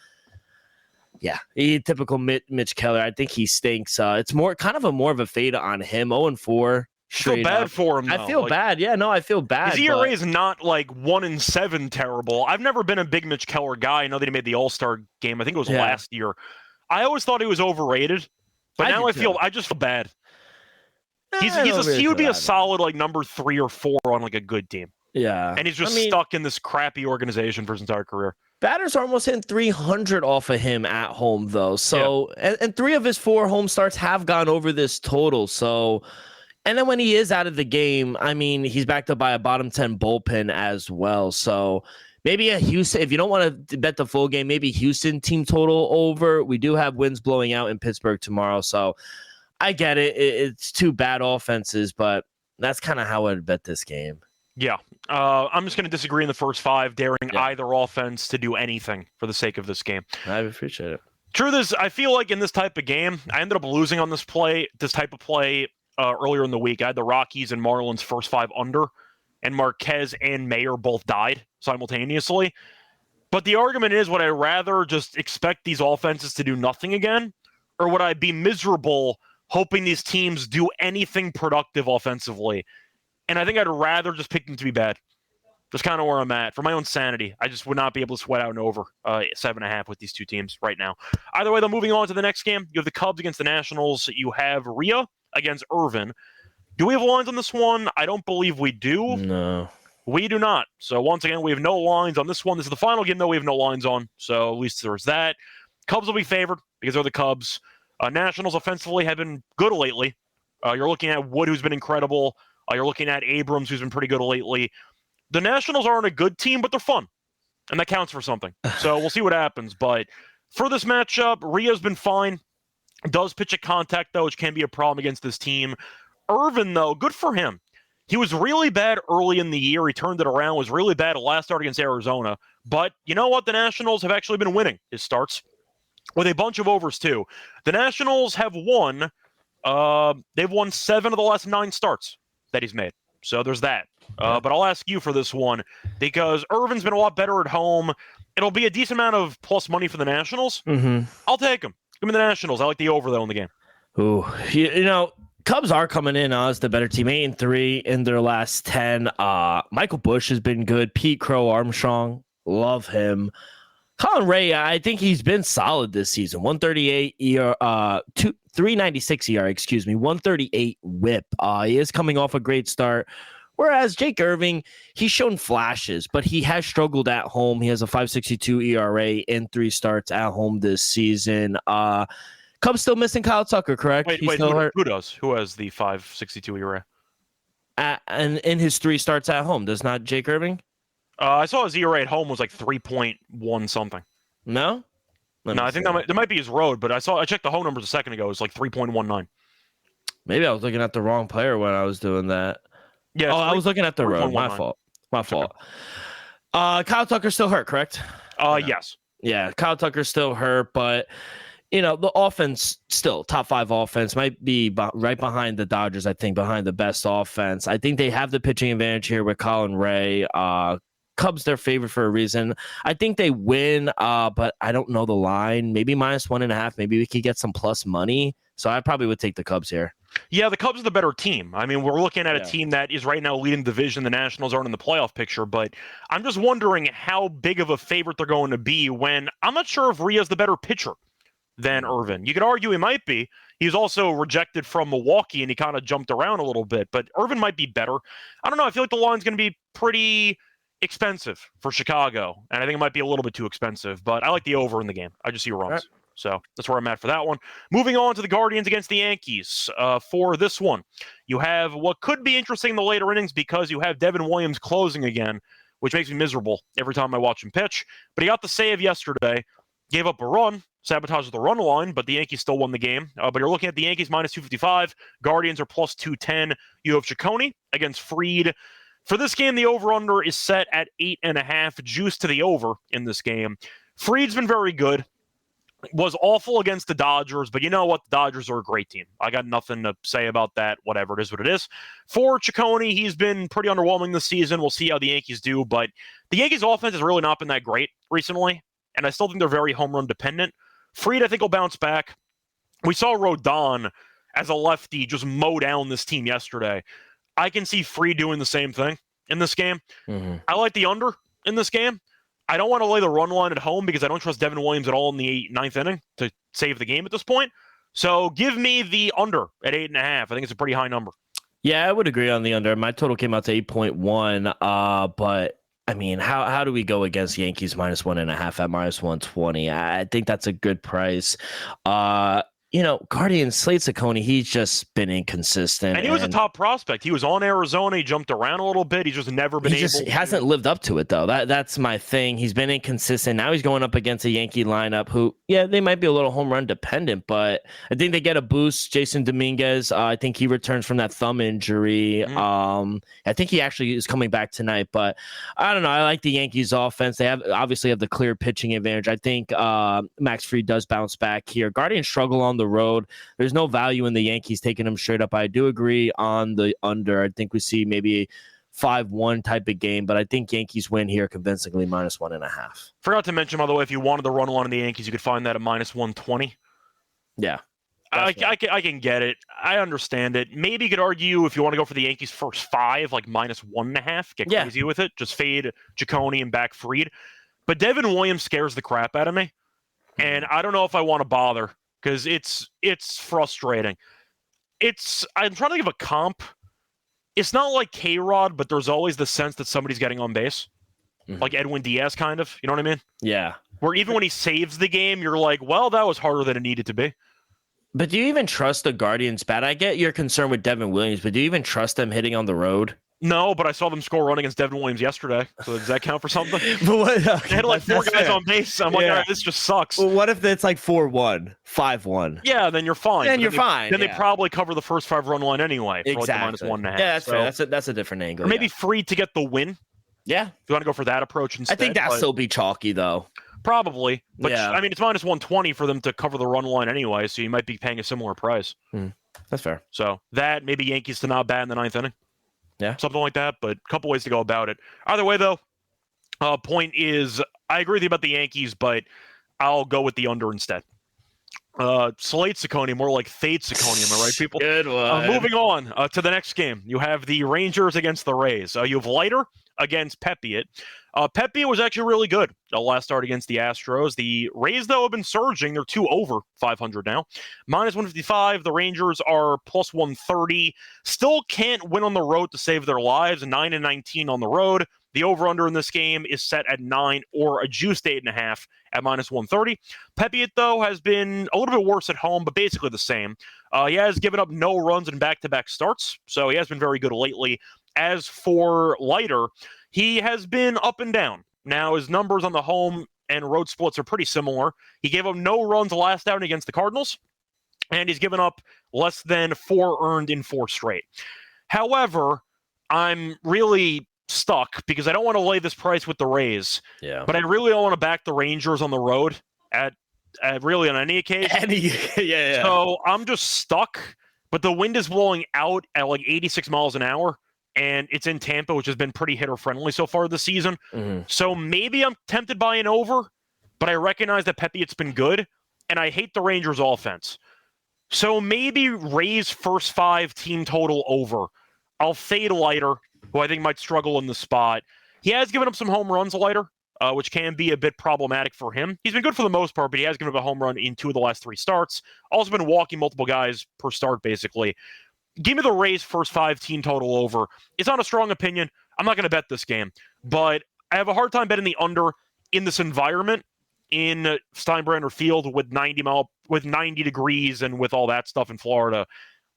yeah, typical Mitch Keller. I think he stinks. It's more of a fade on him. 0-4. I feel bad for him, though. I feel bad. Yeah, no, I feel bad. His ERA is not like 1-7 terrible. I've never been a big Mitch Keller guy. I know that he made the All-Star game. I think it was last year. I always thought he was overrated, but now I just feel bad. He would be a solid like number 3 or 4 on like a good team. Yeah. And he's just stuck in this crappy organization for his entire career. Batters are almost hitting 300 off of him at home, though. So, and 3 of his 4 home starts have gone over this total. So, and then when he is out of the game, I mean, he's backed up by a bottom 10 bullpen as well. So maybe a Houston, if you don't want to bet the full game, maybe Houston team total over. We do have winds blowing out in Pittsburgh tomorrow. So I get it. It's 2 bad offenses, but that's kind of how I'd bet this game. Yeah. I'm just going to disagree in the first 5, daring either offense to do anything for the sake of this game. I appreciate it. Truth is, I feel like in this type of game, I ended up losing on this type of play earlier in the week. I had the Rockies and Marlins first 5 under, and Marquez and Mayer both died simultaneously. But the argument is, would I rather just expect these offenses to do nothing again, or would I be miserable hoping these teams do anything productive offensively? And I think I'd rather just pick them to be bad. That's kind of where I'm at. For my own sanity, I just would not be able to sweat out an over 7.5 with these 2 teams right now. Either way, though, moving on to the next game, you have the Cubs against the Nationals. You have Rhea against Irvin. Do we have lines on this one? I don't believe we do. No. We do not. So once again, we have no lines on this one. This is the final game, though. We have no lines on. So at least there's that. Cubs will be favored because they're the Cubs. Nationals offensively have been good lately. You're looking at Wood, who's been incredible. You're looking at Abrams, who's been pretty good lately. The Nationals aren't a good team, but they're fun, and that counts for something. So we'll see what happens. But for this matchup, Rhea's been fine. Does pitch at contact, though, which can be a problem against this team. Irvin, though, good for him. He was really bad early in the year. He turned it around, was really bad last start against Arizona. But you know what? The Nationals have actually been winning his starts with a bunch of overs, too. The Nationals have won. They've won 7 of the last 9 starts that he's made. So there's that. But I'll ask you for this one because Irvin's been a lot better at home. It'll be a decent amount of plus money for the Nationals. I'll take him. Give me the Nationals. I like the over, though, in the game. Ooh, you know, Cubs are coming in as the better team, 8-3 in their last 10. Michael Busch has been good. Pete Crow Armstrong, love him. Colin Ray, I think he's been solid this season. 138 ER, 396 ER, 138 WHIP. He is coming off a great start. Whereas Jake Irving, he's shown flashes, but he has struggled at home. He has a 5.62 ERA in 3 starts at home this season. Cubs still missing Kyle Tucker, correct? Wait, who does? Who has the 5.62 ERA? And in his 3 starts at home, does not Jake Irving? I saw his ERA at home was like 3.1 something. No? No, I think that might be his road, but I checked the home numbers a second ago. It was like 3.19. Maybe I was looking at the wrong player when I was doing that. Yeah. I was looking at the road. My fault. Kyle Tucker's still hurt, correct? Yes. Yeah, Kyle Tucker's still hurt, but you know, the offense still top 5 offense might be right behind the Dodgers, I think, behind the best offense. I think they have the pitching advantage here with Colin Ray. Cubs, they're favored for a reason. I think they win, but I don't know the line. Maybe -1.5. Maybe we could get some plus money. So I probably would take the Cubs here. Yeah, the Cubs are the better team. I mean, we're looking at a team that is right now leading the division. The Nationals aren't in the playoff picture, but I'm just wondering how big of a favorite they're going to be when I'm not sure if Rhea's the better pitcher than Irvin. You could argue he might be. He's also rejected from Milwaukee, and he kind of jumped around a little bit, but Irvin might be better. I don't know. I feel like the line's going to be pretty expensive for Chicago, and I think it might be a little bit too expensive, but I like the over in the game. I just see runs. Right. So that's where I'm at for that one. Moving on to the Guardians against the Yankees. For this one, you have what could be interesting in the later innings because you have Devin Williams closing again, which makes me miserable every time I watch him pitch. But he got the save yesterday, gave up a run, sabotaged the run line, but the Yankees still won the game. But you're looking at the Yankees -255. Guardians are +210. You have Ciccone against Fried. For this game, the over-under is set at 8.5, juice to the over in this game. Fried's been very good. Was awful against the Dodgers, but you know what? The Dodgers are a great team. I got nothing to say about that. Whatever, it is what it is. For Ciccone, he's been pretty underwhelming this season. We'll see how the Yankees do, but the Yankees' offense has really not been that great recently, and I still think they're very home run dependent. Fried, I think, will bounce back. We saw Rodon as a lefty just mow down this team yesterday. I can see Fried doing the same thing in this game. I like the under in this game. I don't want to lay the run line at home because I don't trust Devin Williams at all in the 9th inning to save the game at this point. So give me the under at 8.5. I think it's a pretty high number. Yeah, I would agree on the under. My total came out to 8.1. But I mean, how do we go against Yankees -1.5 at -120? I think that's a good price. You know, Guardians, Slate Ciccone, he's just been inconsistent. And he was a top prospect. He was on Arizona. He jumped around a little bit. He's just never been able to. He hasn't lived up to it, though. That's my thing. He's been inconsistent. Now he's going up against a Yankee lineup who, yeah, they might be a little home run dependent, but I think they get a boost. Jason Dominguez, I think he returns from that thumb injury. I think he actually is coming back tonight, but I don't know. I like the Yankees offense. They obviously have the clear pitching advantage. I think Max Fried does bounce back here. Guardians struggle on the road. There's no value in the Yankees taking them straight up. I do agree on the under. I think we see maybe a 5-1 type of game, but I think Yankees win here convincingly -1.5. Forgot to mention, by the way, if you wanted the run line of the Yankees, you could find that at -120. Yeah. I can get it. I understand it. Maybe you could argue if you want to go for the Yankees first 5, like -1.5, get crazy with it. Just fade Ciccone and back Fried. But Devin Williams scares the crap out of me, and I don't know if I want to bother. Because it's frustrating. I'm trying to give a comp. It's not like K-Rod, but there's always the sense that somebody's getting on base. Like Edwin Diaz, kind of. You know what I mean? Yeah. Where even when he saves the game, you're like, well, that was harder than it needed to be. But do you even trust the Guardians bat? I get your concern with Devin Williams, but do you even trust them hitting on the road? No, but I saw them score a run against Devin Williams yesterday. So does that count for something? But what, okay, They had like 4 guys on base. I'm like, all right, this just sucks. Well, what if it's like 4-1, 5-1? Yeah, then you're fine. Then you're fine. Then they probably cover the first 5 run line anyway. For exactly. Like the -1.5. Yeah, that's fair. That's a different angle. Or maybe free to get the win. Yeah. If you want to go for that approach instead. I think that'll still be chalky, though. Probably. But, I mean, it's -120 for them to cover the run line anyway, so you might be paying a similar price. That's fair. So that, maybe Yankees to not bat in the 9th inning. Yeah. Something like that, but a couple ways to go about it. Either way, though, point is, I agree with you about the Yankees, but I'll go with the under instead. Slate Ciccone, more like Fade Ciccone, am I right, people? Good one. Moving on to the next game. You have the Rangers against the Rays. You have Leiter against Pepiot. Pepiot was actually really good last start against the Astros. The Rays, though, have been surging. They're 2 over 500 now. -155. The Rangers are +130. Still can't win on the road to save their lives. 9-19 on the road. The over-under in this game is set at 9 or a juiced 8.5 at -130. Pepiot, though, has been a little bit worse at home, but basically the same. He has given up no runs in back-to-back starts, so he has been very good lately. As for Leiter, he has been up and down. Now, his numbers on the home and road splits are pretty similar. He gave up no runs last out against the Cardinals, and he's given up less than 4 earned in 4 straight. However, I'm really stuck because I don't want to lay this price with the Rays. Yeah. But I really don't want to back the Rangers on the road at really on any occasion. Yeah. So I'm just stuck. But the wind is blowing out at like 86 miles an hour, and it's in Tampa, which has been pretty hitter-friendly so far this season. So maybe I'm tempted by an over, but I recognize that Pepiot's been good, and I hate the Rangers' offense. So maybe Rays' first 5 team total over. I'll fade Leiter, who I think might struggle in the spot. He has given up some home runs, Leiter, which can be a bit problematic for him. He's been good for the most part, but he has given up a home run in 2 of the last 3 starts. Also been walking multiple guys per start, basically. Give me the Rays' first 5 team total over. It's not a strong opinion. I'm not going to bet this game, but I have a hard time betting the under in this environment in Steinbrenner Field with 90 degrees and with all that stuff in Florida.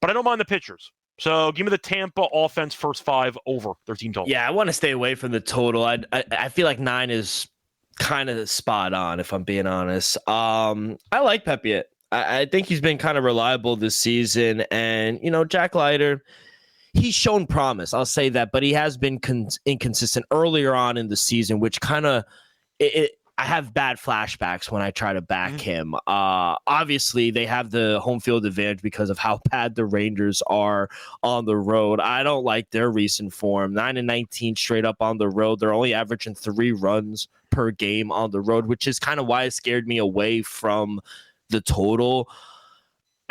But I don't mind the pitchers. So give me the Tampa offense first 5 over their team total. Yeah, I want to stay away from the total. I feel like 9 is kind of spot on, if I'm being honest. I like Pepiot. I think he's been kind of reliable this season. And, Jack Leiter, he's shown promise. I'll say that. But he has been inconsistent earlier on in the season, which kind of I have bad flashbacks when I try to back him. Obviously, they have the home field advantage because of how bad the Rangers are on the road. I don't like their recent form. 9-19 straight up on the road. They're only averaging 3 runs per game on the road, which is kind of why it scared me away from the total.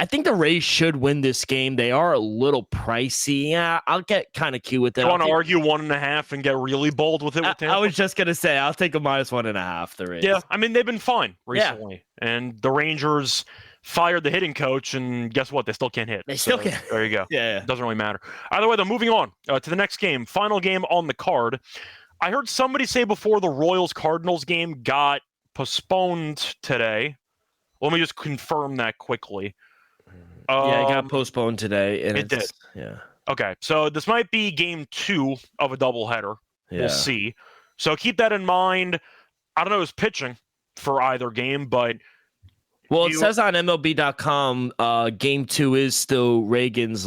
I think the Rays should win this game. They are a little pricey. Yeah, I'll get kind of cute with it. You want to argue 1.5 and get really bold with it? With Tampa? I was just going to say, I'll take a -1.5, the Rays. Yeah, I mean, they've been fine recently. Yeah. And the Rangers fired the hitting coach, and guess what? They still can't hit. They still can't. There you go. Yeah. Doesn't really matter. Either way, though, moving on to the next game. Final game on the card. I heard somebody say before the Royals-Cardinals game got postponed today. Let me just confirm that quickly. Yeah, it got postponed today. And it did. Yeah. Okay, so this might be game 2 of a doubleheader. Yeah. We'll see. So keep that in mind. I don't know who's pitching for either game, but... Well, it says on MLB.com, game 2 is still Reagan's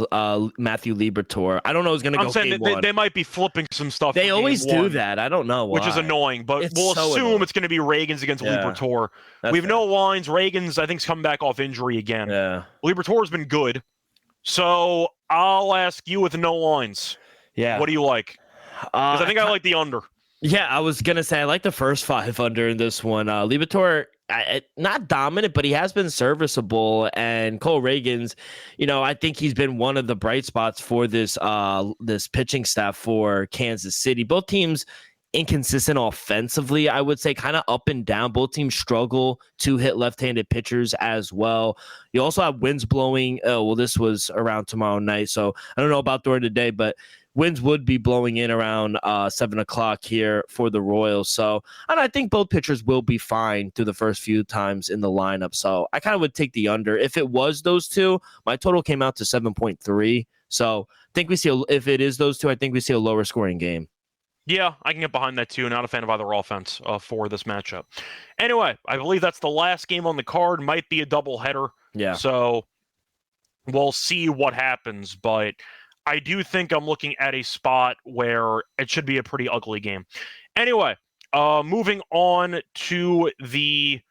Matthew Liberatore. I don't know who's going to go game 1. They might be flipping some stuff. They always do that. I don't know why. Which is annoying, but we'll assume it's going to be Reagan's against Liberatore. We have no lines. Reagan's, I think, is coming back off injury again. Yeah. Liberatore's been good. So I'll ask you with no lines. Yeah. What do you like? Because I think I like the under. Yeah, I was going to say I like the first 5 under in this one. Liberatore, not dominant, but he has been serviceable. And Cole Reagan's, I think he's been one of the bright spots for this pitching staff for Kansas City. Both teams inconsistent offensively, I would say, kind of up and down. Both teams struggle to hit left-handed pitchers as well. You also have winds blowing. This was around tomorrow night, so I don't know about during the day, but winds would be blowing in around 7 o'clock here for the Royals. So, and I think both pitchers will be fine through the first few times in the lineup. So I kind of would take the under. If it was those two, my total came out to 7.3. So I think we see, if it is those two, I think we see a lower scoring game. Yeah, I can get behind that too. Not a fan of either offense for this matchup. Anyway, I believe that's the last game on the card. Might be a doubleheader. Yeah. So we'll see what happens. But I do think I'm looking at a spot where it should be a pretty ugly game. Anyway, moving on to the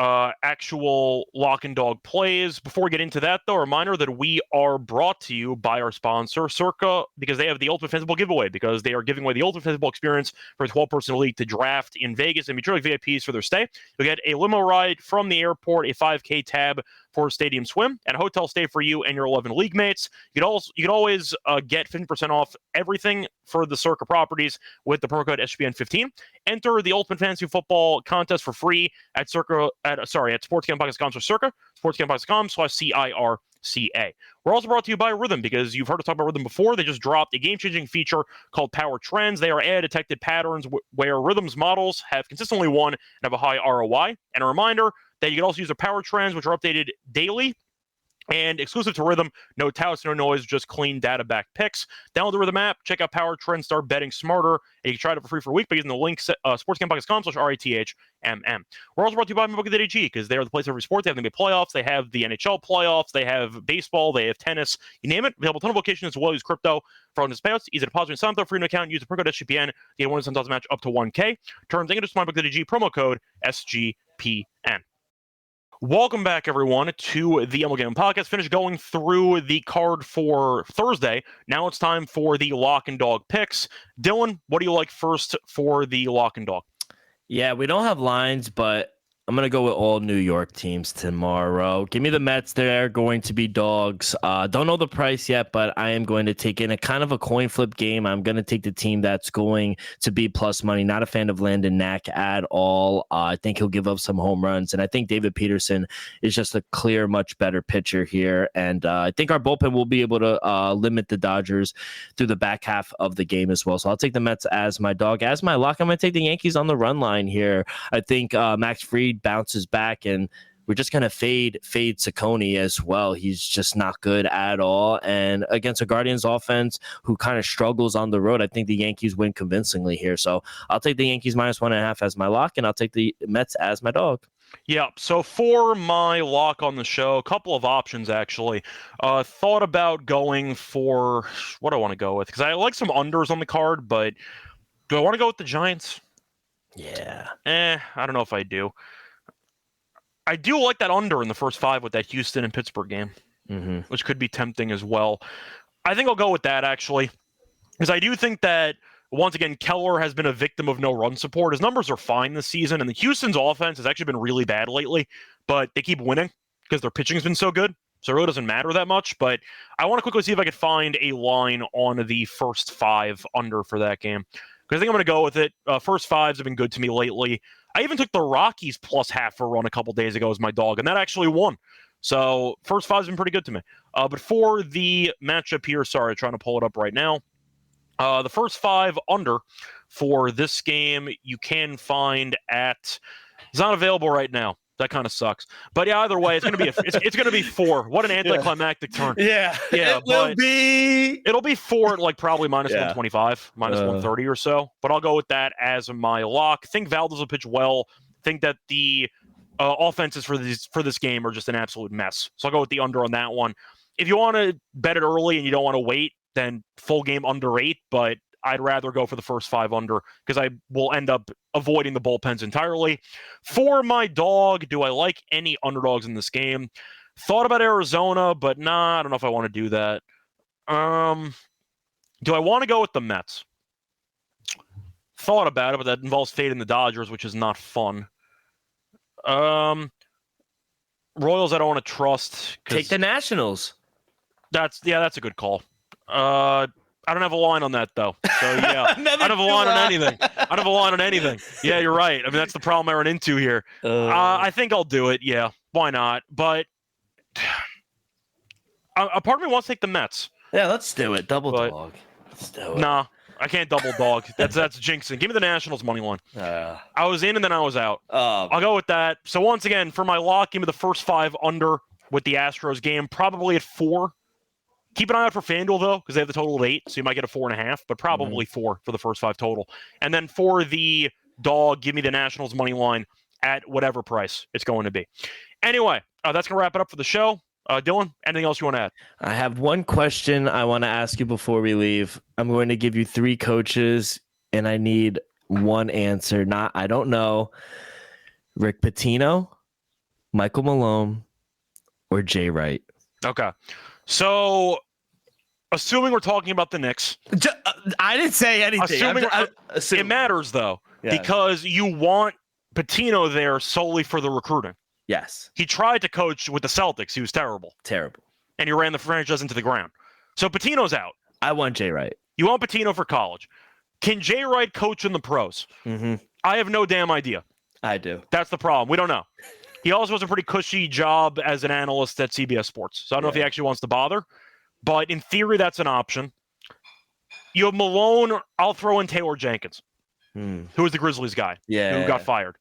actual lock and dog plays. Before we get into that, though, a reminder that we are brought to you by our sponsor, Circa, because they have the Ultimate Fantasy Ball giveaway, because they are giving away the Ultimate Fantasy Ball experience for a 12-person league to draft in Vegas and be truly VIPs for their stay. You'll get a limo ride from the airport, a 5K tab for a stadium swim, and a hotel stay for you and your 11 league mates. You could always get 50% off everything for the Circa properties with the promo code SGPN15. Enter the Ultimate Fantasy Football contest for free at sportsgamblingpodcast.com or Circa, sportsgamblingpodcast.com/CIRCA. We're also brought to you by Rhythm, because you've heard us talk about Rhythm before. They just dropped a game-changing feature called Power Trends. They are AI-detected patterns where Rhythm's models have consistently won and have a high ROI. And a reminder that you can also use their Power Trends, which are updated daily and exclusive to Rhythm. No touts, no noise, just clean data-backed picks. Download the Rhythm app, check out Power Trends, start betting smarter, and you can try it for free for a week by using the link sportsgamblingpodcast.com/RATHMM. We're also brought to you by MLB.ag, because they are the place for every sport. They have the NBA playoffs, they have the NHL playoffs, they have baseball, they have tennis, you name it. They have a ton of locations as well. Use crypto for all these payouts. Easy to deposit and sign up for free account. Use the promo code SGPN. You get $1 match up to 1K. Terms and conditions to MLB.ag, promo code SGPN. Welcome back, everyone, to the MLB Gambling Podcast. Finished going through the card for Thursday. Now it's time for the lock and dog picks. Dylan, what do you like first for the lock and dog? Yeah, we don't have lines, but I'm going to go with all New York teams tomorrow. Give me the Mets. They're going to be dogs. Don't know the price yet, but I am going to take in a kind of a coin flip game. I'm going to take the team that's going to be plus money. Not a fan of Landon Knack at all. I think he'll give up some home runs, and I think David Peterson is just a clear, much better pitcher here. And I think our bullpen will be able to limit the Dodgers through the back half of the game as well. So I'll take the Mets as my dog. As my lock, I'm going to take the Yankees on the run line here. I think Max Fried bounces back, and we're just going to fade Ciccone as well. He's just not good at all. And against a Guardians offense who kind of struggles on the road, I think the Yankees win convincingly here. So I'll take the Yankees -1.5 as my lock, and I'll take the Mets as my dog. Yeah, so for my lock on the show, a couple of options, actually. Thought about going for what I want to go with, because I like some unders on the card, but do I want to go with the Giants? Yeah. I don't know if I do. I do like that under in the first 5 with that Houston and Pittsburgh game, which could be tempting as well. I think I'll go with that, actually, because I do think that, once again, Keller has been a victim of no run support. His numbers are fine this season, and the Houston's offense has actually been really bad lately, but they keep winning because their pitching's been so good, so it really doesn't matter that much. But I want to quickly see if I could find a line on the first 5 under for that game, because I think I'm going to go with it. First 5s have been good to me lately. I even took the Rockies +0.5 a run a couple days ago as my dog, and that actually won. So first 5's been pretty good to me. But for the matchup here, sorry, trying to pull it up right now. The first 5 under for this game you can find at. It's not available right now. That kind of sucks. But yeah, either way, it's gonna be it's gonna be 4. What an anticlimactic turn. Yeah. It'll be 4 at like probably -125, -130 or so. But I'll go with that as my lock. Think Valdez will pitch well. Think that the offenses for this game are just an absolute mess. So I'll go with the under on that one. If you want to bet it early and you don't want to wait, then full game under 8. But I'd rather go for the first 5 under, because I will end up avoiding the bullpens entirely. For my dog, do I like any underdogs in this game? Thought about Arizona, but I don't know if I want to do that. Do I want to go with the Mets? Thought about it, but that involves fading the Dodgers, which is not fun. Royals, I don't want to trust. Take the Nationals. That's a good call. I don't have a line on that, though. So, yeah. I don't have a line on anything. I don't have a line on anything. Yeah, you're right. I mean, that's the problem I run into here. I think I'll do it. Yeah, why not? But a part of me wants to take the Mets. Yeah, let's do it. Dog. Let's do it. Nah, I can't double dog. That's jinxing. Give me the Nationals money line. I was in and then I was out. I'll go with that. So, once again, for my lock, give me the first 5 under with the Astros game, probably at 4. Keep an eye out for FanDuel, though, because they have the total of 8, so you might get a 4.5, but probably 4 for the first 5 total. And then for the dog, give me the Nationals money line at whatever price it's going to be. Anyway, that's going to wrap it up for the show. Dylan, anything else you want to add? I have one question I want to ask you before we leave. I'm going to give you 3 coaches, and I need one answer. I don't know. Rick Pitino, Michael Malone, or Jay Wright? Okay. So, assuming we're talking about the Knicks. I didn't say anything. It matters, though, because you want Pitino there solely for the recruiting. Yes. He tried to coach with the Celtics. He was terrible. And he ran the franchise into the ground. So Pitino's out. I want Jay Wright. You want Pitino for college. Can Jay Wright coach in the pros? Mm-hmm. I have no damn idea. I do. That's the problem. We don't know. He also has a pretty cushy job as an analyst at CBS Sports. So I don't know if he actually wants to bother. But in theory, that's an option. You have Malone. I'll throw in Taylor Jenkins, who was the Grizzlies guy who got fired.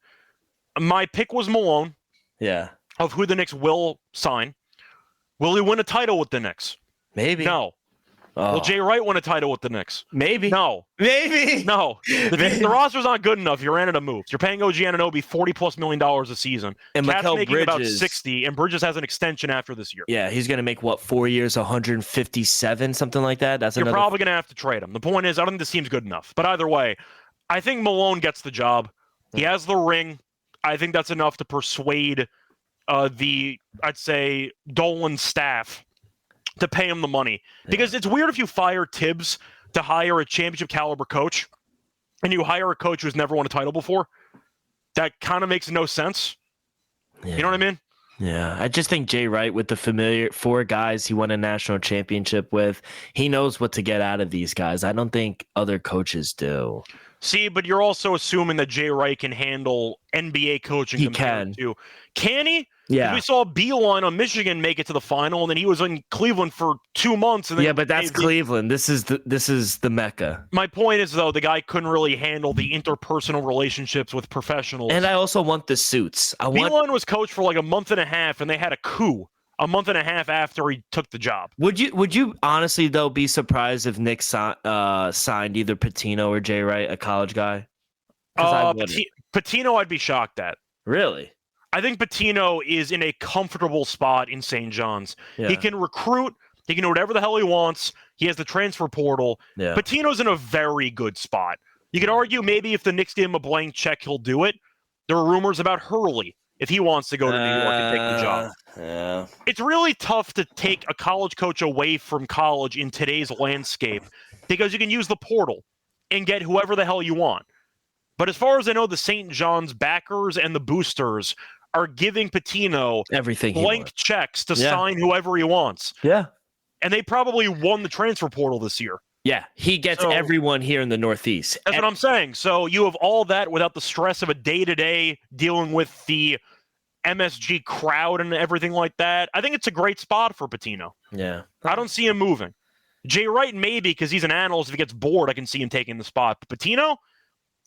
My pick was Malone. Yeah. Of who the Knicks will sign. Will he win a title with the Knicks? Maybe. No. Oh. Will Jay Wright win a title with the Knicks? Maybe. No. Maybe. No. The roster's not good enough. You ran out of moves. You're paying OG Anunoby $40+ million a season. And Cat's Mikal making Bridges about 60, and Bridges has an extension after this year. Yeah, he's going to make, 4 years, 157, something like that? You're probably going to have to trade him. The point is, I don't think this team's good enough. But either way, I think Malone gets the job. He has the ring. I think that's enough to persuade I'd say, Dolan staff to pay him the money. Because it's weird if you fire Tibbs to hire a championship caliber coach and you hire a coach who's never won a title before. That kind of makes no sense. Yeah. You know what I mean? Yeah. I just think Jay Wright, with the familiar 4 guys he won a national championship with, he knows what to get out of these guys. I don't think other coaches do. See, but you're also assuming that Jay Wright can handle NBA coaching. He can. Can he? Yeah. We saw Beeline on Michigan make it to the final, and then he was in Cleveland for 2 months. And then but that's Cleveland. This is the Mecca. My point is, though, the guy couldn't really handle the interpersonal relationships with professionals. And I also want the suits. Beeline was coached for like a month and a half, and they had a coup a month and a half after he took the job. Would you honestly, though, be surprised if Nick signed either Pitino or Jay Wright, a college guy? Pitino, I'd be shocked at. Really? I think Pitino is in a comfortable spot in St. John's. Yeah. He can recruit. He can do whatever the hell he wants. He has the transfer portal. Yeah. Pitino's in a very good spot. You could argue maybe if the Knicks give him a blank check, he'll do it. There are rumors about Hurley if he wants to go to New York and take the job. Yeah. It's really tough to take a college coach away from college in today's landscape because you can use the portal and get whoever the hell you want. But as far as I know, the St. John's backers and the boosters are giving Pitino everything blank checks to sign whoever he wants. Yeah. And they probably won the transfer portal this year. Yeah, he gets everyone here in the Northeast. That's what I'm saying. So you have all that without the stress of a day-to-day dealing with the MSG crowd and everything like that. I think it's a great spot for Pitino. Yeah. I don't see him moving. Jay Wright, maybe, because he's an analyst. If he gets bored, I can see him taking the spot. But Pitino,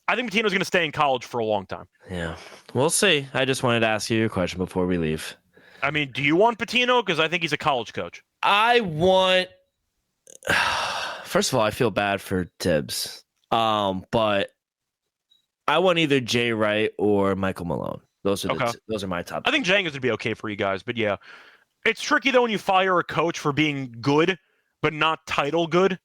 I think Pitino's going to stay in college for a long time. Yeah. We'll see. I just wanted to ask you a question before we leave. I mean, do you want Pitino? Because I think he's a college coach. I want... First of all, I feel bad for Tibbs. But I want either Jay Wright or Michael Malone. Those are my top. I think Jenkins would be okay for you guys, but yeah. It's tricky, though, when you fire a coach for being good, but not title good,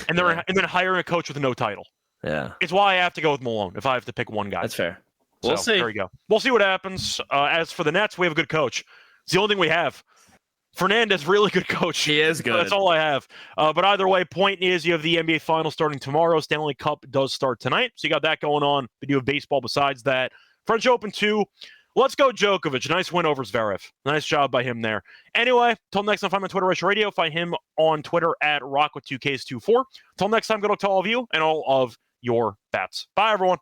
and then hiring a coach with no title. Yeah. It's why I have to go with Malone if I have to pick one guy. That's fair. We'll see. There you go. We'll see what happens. As for the Nets, we have a good coach. It's the only thing we have. Fernandez, really good coach. He is good. That's all I have. But either way, point is you have the NBA Finals starting tomorrow. Stanley Cup does start tonight. So you got that going on. But you have baseball besides that. French Open 2. Let's go Djokovic. Nice win over Zverev. Nice job by him there. Anyway, till next time, find me on Twitter, Rush Radio. Find him on Twitter at RockWith2Ks24. Till next time, good luck to all of you and all of your bets. Bye, everyone.